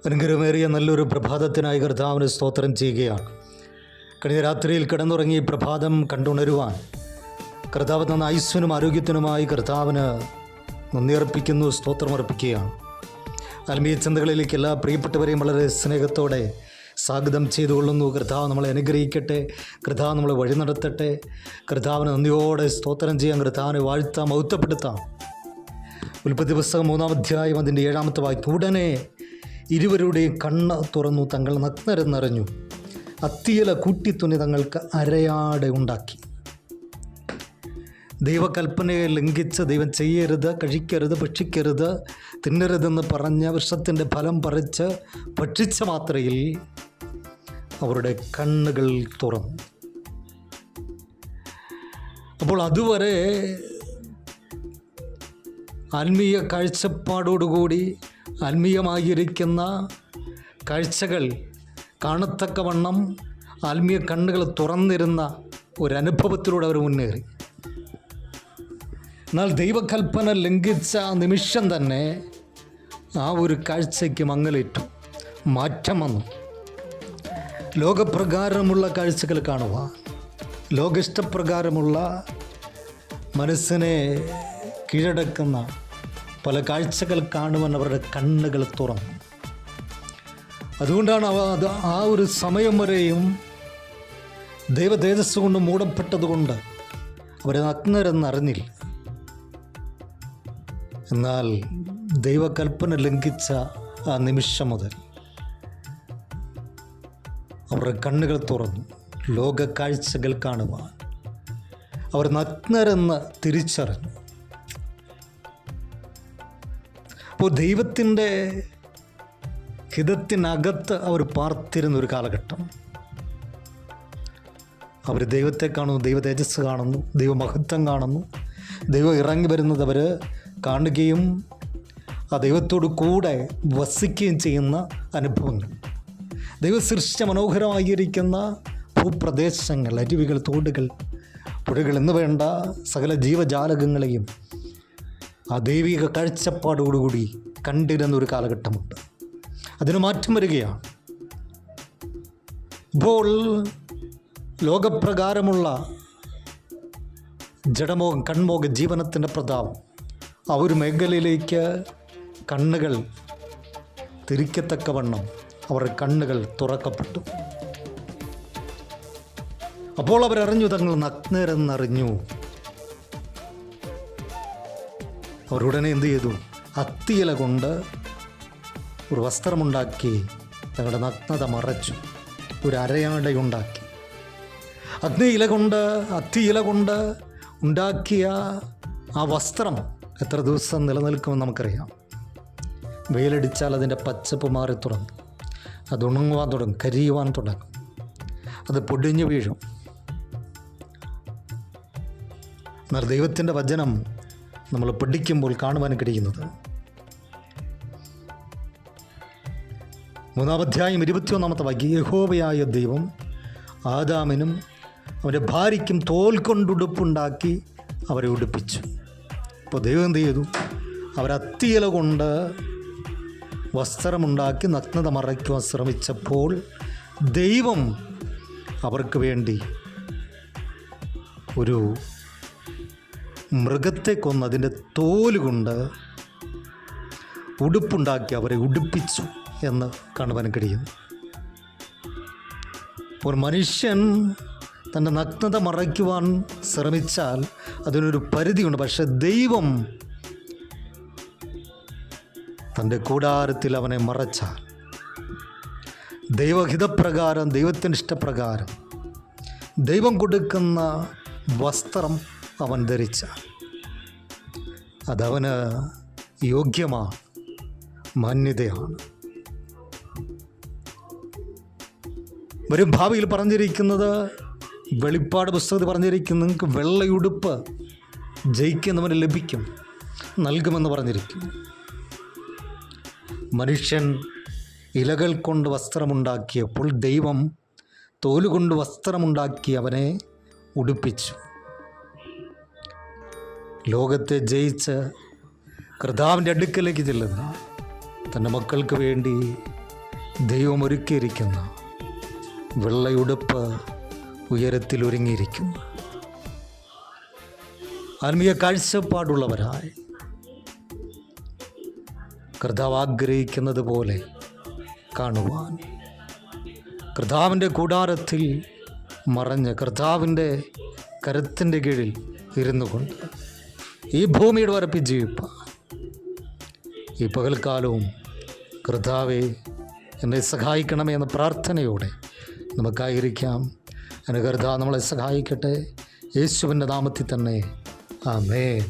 അനുഗ്രഹമേറിയ നല്ലൊരു പ്രഭാതത്തിനായി കർത്താവിന് സ്തോത്രം ചെയ്യുകയാണ്. കഴിഞ്ഞ രാത്രിയിൽ കിടന്നുറങ്ങി പ്രഭാതം കണ്ടുണരുവാൻ കർത്താവ് തന്ന ആയുസ്സിനും ആരോഗ്യത്തിനുമായി കർത്താവിന് നന്ദിയർപ്പിക്കുന്നു, സ്തോത്രമർപ്പിക്കുകയാണ്. ആത്മീയ ചിന്തകളിലേക്ക് എല്ലാ പ്രിയപ്പെട്ടവരെയും വളരെ സ്നേഹത്തോടെ സ്വാഗതം ചെയ്തുകൊള്ളുന്നു. കർത്താവ് നമ്മളെ അനുഗ്രഹിക്കട്ടെ, കർത്താവ് നമ്മളെ വഴി നടത്തട്ടെ. കർത്താവിന് നന്ദിയോടെ സ്തോത്രം ചെയ്യാൻ, കർത്താവിനെ വാഴ്ത്താം, മഹത്വപ്പെടുത്താം. ഉൽപ്പത്തി പുസ്തകം 3-ാം അധ്യായം അതിൻ്റെ 7-ാമത്തെ വാക്യം. ഉടനെ ഇരുവരുടെയും കണ്ണ് തുറന്നു, തങ്ങൾ നഗ്നരെന്നറിഞ്ഞു. അത്തിയില കൂട്ടിത്തുന്നി തങ്ങൾക്ക് അരയാട ഉണ്ടാക്കി. ദൈവകൽപ്പനയെ ലംഘിച്ച് ദൈവം ചെയ്യരുത്, കഴിക്കരുത്, ഭക്ഷിക്കരുത്, തിന്നരുതെന്ന് പറഞ്ഞ വൃക്ഷത്തിൻ്റെ ഫലം പറിച്ച് ഭക്ഷിച്ച മാത്രയിൽ അവരുടെ കണ്ണുകൾ തുറന്നു. അപ്പോൾ അതുവരെ ആത്മീയ കാഴ്ചപ്പാടോടുകൂടി ആത്മീയമായിരിക്കുന്ന കാഴ്ചകൾ കാണത്തക്കവണ്ണം ആത്മീയ കണ്ണുകൾ തുറന്നിരുന്ന ഒരനുഭവത്തിലൂടെ അവർ മുന്നേറി. എന്നാൽ ദൈവകൽപ്പന ലംഘിച്ച നിമിഷം തന്നെ ആ ഒരു കാഴ്ചയ്ക്ക് മങ്ങലേറ്റു, മാറ്റം വന്നു. ലോകപ്രകാരമുള്ള കാഴ്ചകൾ കാണുക, ലോകയിഷ്ടപ്രകാരമുള്ള മനസ്സിനെ കീഴടക്കുന്ന പല കാഴ്ചകൾ കാണുവാൻ അവരുടെ കണ്ണുകൾ തുറന്നു. അതുകൊണ്ടാണ് ആ ഒരു സമയം വരെയും ദൈവ തേജസ് കൊണ്ട് മൂടപ്പെട്ടതുകൊണ്ട് അവരെ നഗ്നരെന്നറിഞ്ഞില്ല. എന്നാൽ ദൈവകൽപ്പന ലംഘിച്ച ആ നിമിഷം മുതൽ അവരുടെ കണ്ണുകൾ തുറന്നു, ലോക കാഴ്ചകൾ കാണുവാൻ അവർ നഗ്നരെന്ന് തിരിച്ചറിഞ്ഞു. അപ്പോൾ ദൈവത്തിൻ്റെ ഹിതത്തിനകത്ത് അവർ പാർത്തിരുന്നൊരു കാലഘട്ടം. അവർ ദൈവത്തെ കാണുന്നു, ദൈവ തേജസ് കാണുന്നു, ദൈവമഹത്വം കാണുന്നു. ദൈവം ഇറങ്ങി വരുന്നത് അവർ കാണുകയും ആ ദൈവത്തോട് കൂടെ വസിക്കുകയും ചെയ്യുന്ന അനുഭവങ്ങൾ. ദൈവം സൃഷ്ടിച്ച മനോഹരമായിരിക്കുന്ന ഭൂപ്രദേശങ്ങൾ, അരുവികൾ, തോടുകൾ, പുഴകൾ എന്ന് വേണ്ട സകല ജീവജാലകങ്ങളെയും ആ ദൈവിക കാഴ്ചപ്പാടോടുകൂടി കണ്ടിരുന്നൊരു കാലഘട്ടമുണ്ട്. അതിന് മാറ്റം വരികയാണ്. ഇപ്പോൾ ലോകപ്രകാരമുള്ള ജഡമോഹം, കൺമോഹ ജീവനത്തിൻ്റെ പ്രതാപം ആ ഒരു മേഖലയിലേക്ക് കണ്ണുകൾ തിരിക്കത്തക്കവണ്ണം അവരുടെ കണ്ണുകൾ തുറക്കപ്പെട്ടു. അപ്പോൾ അവരറിഞ്ഞു, തങ്ങൾ നഗ്നരെന്നറിഞ്ഞു. അവരുടനെ എന്ത് ചെയ്തു? അത്തിയില കൊണ്ട് ഒരു വസ്ത്രമുണ്ടാക്കി തങ്ങളുടെ നഗ്നത മറച്ചു, ഒരു അരയാടയുണ്ടാക്കി. അത്തിയില കൊണ്ട് ഉണ്ടാക്കിയ ആ വസ്ത്രം എത്ര ദിവസം നിലനിൽക്കുമെന്ന് നമുക്കറിയാം. വെയിലടിച്ചാൽ അതിൻ്റെ പച്ചപ്പ് മാറി തുടങ്ങും, അത് ഉണങ്ങുവാൻ തുടങ്ങും, കരിയുവാൻ തുടങ്ങും, അത് പൊടിഞ്ഞു വീഴും. എന്നാൽ ദൈവത്തിൻ്റെ വചനം നമ്മൾ പഠിക്കുമ്പോൾ കാണുവാൻ കഴിയുന്നത് 3-ാം അധ്യായം 21-ാമത്തെ വാക്യം. യഹോവയായ ദൈവം ആദാമിനും അവൻ്റെ ഭാര്യയ്ക്കും തോൽ കൊണ്ടുടുപ്പുണ്ടാക്കി അവരെ ഉടുപ്പിച്ചു. അപ്പോൾ ദൈവം എന്ത് ചെയ്തു? അവരത്തിയില കൊണ്ട് വസ്ത്രമുണ്ടാക്കി നഗ്നത മറയ്ക്കുവാൻ ശ്രമിച്ചപ്പോൾ ദൈവം അവർക്ക് വേണ്ടി ഒരു മൃഗത്തെ കൊന്ന് അതിൻ്റെ തോലുകൊണ്ട് ഉടുപ്പുണ്ടാക്കി അവരെ ഉടുപ്പിച്ചു എന്ന് കാണുവാൻ കഴിയുന്നു. ഒരു മനുഷ്യൻ തൻ്റെ നഗ്നത മറയ്ക്കുവാൻ ശ്രമിച്ചാൽ അതിനൊരു പരിധിയുണ്ട്. പക്ഷെ ദൈവം തൻ്റെ കൂടാരത്തിൽ അവനെ മറച്ചാൽ, ദൈവഹിതപ്രകാരം, ദൈവത്തിൻ്റെ ഇഷ്ടപ്രകാരം ദൈവം കൊടുക്കുന്ന വസ്ത്രം അവൻ ധരിച്ചാൽ അതവന് യോഗ്യമാണ്, മാന്യതയാണ്. വരും ഭാവിയിൽ പറഞ്ഞിരിക്കുന്നത്, വെളിപ്പാട് പുസ്തകത്തിൽ പറഞ്ഞിരിക്കുന്നു, നിങ്ങൾക്ക് വെള്ളയുടുപ്പ് ജയിക്കുന്നവന് ലഭിക്കും, നൽകുമെന്ന് പറഞ്ഞിരിക്കുന്നു. മനുഷ്യൻ ഇലകൾ കൊണ്ട് വസ്ത്രമുണ്ടാക്കിയപ്പോൾ ദൈവം തോലുകൊണ്ട് വസ്ത്രമുണ്ടാക്കി അവനെ ഉടുപ്പിച്ചു. ലോകത്തെ ജയിച്ച് കർത്താവിൻ്റെ അടുക്കലേക്ക് ചെല്ലുന്ന തൻ്റെ മക്കൾക്ക് വേണ്ടി ദൈവം ഒരുക്കിയിരിക്കുന്ന വെള്ളയുടുപ്പ് ഉയരത്തിൽ ഒരുങ്ങിയിരിക്കുന്നു. ആത്മീയ കാഴ്ചപ്പാടുള്ളവരായി കർത്താവ് ആഗ്രഹിക്കുന്നത് പോലെ കാണുവാൻ, കർത്താവിൻ്റെ കൂടാരത്തിൽ മറഞ്ഞ് കർത്താവിൻ്റെ കരുത്തിൻ്റെ കീഴിൽ ഇരുന്നു കൊണ്ട് ഈ ഭൂമിയുടെ വരപ്പിൽ ജീവിപ്പാൻ ഈ പകൽക്കാലവും കർത്താവെ എന്നെ സഹായിക്കണമേ എന്ന പ്രാർത്ഥനയോടെ നമുക്കായിരിക്കാം. എൻ്റെ കർത്താവ് നമ്മളെ സഹായിക്കട്ടെ. യേശുവിൻ്റെ നാമത്തിൽ തന്നെ ആമേൻ.